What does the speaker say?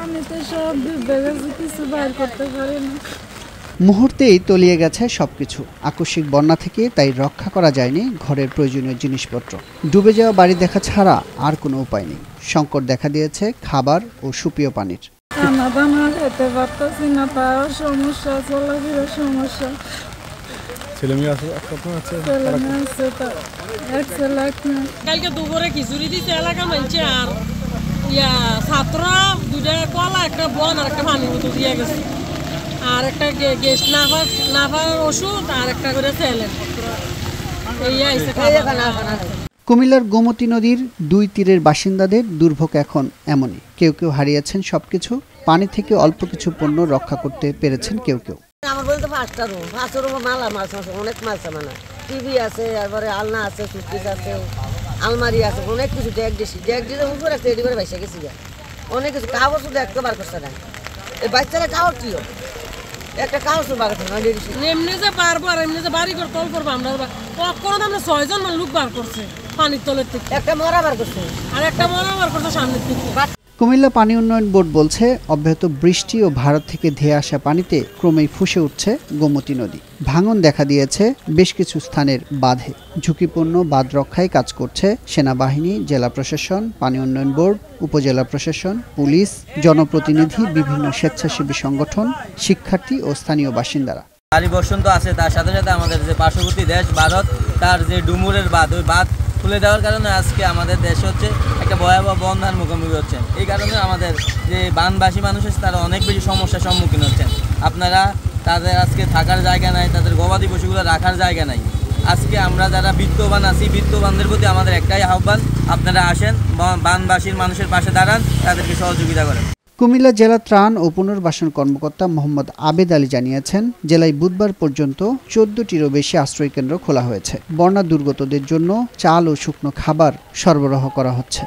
পানিতে সব ডুবে গেছে, কিছু বাইর করতে পারি না। মুহূর্তেই তলিয়ে গেছে সবকিছু। আকস্মিক বন্যা থেকে তাই রক্ষা করা যায়নি ঘরের প্রয়োজনীয় জিনিসপত্র। ডুবে যাওয়া বাড়ি দেখা ছাড়া আর কোনো উপায় নেই। সংকট দেখা দিয়েছে খাবার ও সুপেয় পানির। খানা দানা খেতে পারতেছি না, তাও সমস্যা, চলাফেরার সমস্যা। ছেলে মেয়ে আছে, ছেলে মেয়ে আছে, এক ছেলে এক মেয়ে। কালকে দুপুরে খিচুড়ি দিচ্ছে এলাকা মানছে, আর ছাত্র দুটা কলা, একটা বন আর একটা পানি বোতল দিয়ে গেছে, আর একটা গ্যাস নাফার ওষুধ, আর একটা করে ছেলে এই আইসে। কুমিল্লার গোমতী নদীর দুই তীরের বাসিন্দাদের দুর্ভোগ এখন এমনই। কেউ কেউ হারিয়েছেন সবকিছু। পানি থেকে অল্প কিছু পণ্য রক্ষা করতে পেরেছেন কেউ কেউ। আমার বলতে পাঁচটা রুম মালা মাছ আছে, অনেক মাছ আছে, মানে টিভি আছে, তারপরে আলনা আছে, সুটকেস আছে, আলমারি আছে, অনেক কিছু ডেক ডিসের উপরে আছে, এটি করে বাইসে গেছি অনেক কিছু। কাগজ শুধু একটা বার করছে না, এই বাচ্চারা কাগজ ছিল একটা কাগজ বার করছে না। এমনি যে পারবো আর এমনি যে বাড়ি করে তল করবো আমরা, কখনো আমরা 6 জন লোক বার করছে পানির তলের থেকে, একটা মরা বার করছে আর একটা মরা বার করছে সামনের থেকে। কুমিল্লা পানি উন্নয়ন বোর্ড বলছে, অব্যাহত বৃষ্টি ও ভারত থেকে ধেয়ে আসা পানিতে ক্রমেই ফুসে উঠছে গোমতী নদী। ভাঙন দেখা দিয়েছে বেশ কিছু স্থানের বাঁধে। ঝুঁকিপূর্ণ বাঁধ রক্ষায় কাজ করছে সেনাবাহিনী, জেলা প্রশাসন, পানি উন্নয়ন বোর্ড, উপজেলা প্রশাসন, পুলিশ, জনপ্রতিনিধি, বিভিন্ন স্বেচ্ছাসেবী সংগঠন, শিক্ষার্থী ও স্থানীয় বাসিন্দারা। ভারী বর্ষণ তো আছে, তার সাথে সাথে আমাদের যে পার্শ্ববর্তী দেশ ভারত, তার যে ডুমুরের বাঁধ, ওই বাঁধ খুলে দেওয়ার কারণে আজকে আমাদের দেশ হচ্ছে একটা ভয়াবহ বন্যার মুখোমুখি হচ্ছে। এই কারণে আমাদের যে বানবাসী মানুষ আছে তারা অনেক বেশি সমস্যার সম্মুখীন হচ্ছেন। আপনারা তাদের আজকে থাকার জায়গা নাই, তাদের গবাদি পশুগুলো রাখার জায়গা নাই। আজকে আমরা যারা বিত্তবান আছি, বিত্তবানদের প্রতি আমাদের একটাই আহ্বান, আপনারা আসেন, বানবাসীর মানুষের পাশে দাঁড়ান, তাদেরকে সহযোগিতা করেন। কুমিল্লা জেলা ত্রাণ ও পুনর্বাসন কর্মকর্তা মোহাম্মদ আবেদ আলী জানিয়েছেন, জেলায় বুধবার পর্যন্ত 14টিরও বেশি আশ্রয়কেন্দ্র খোলা হয়েছে। বন্যা দুর্গতদের জন্য চাল ও শুকনো খাবার সরবরাহ করা হচ্ছে।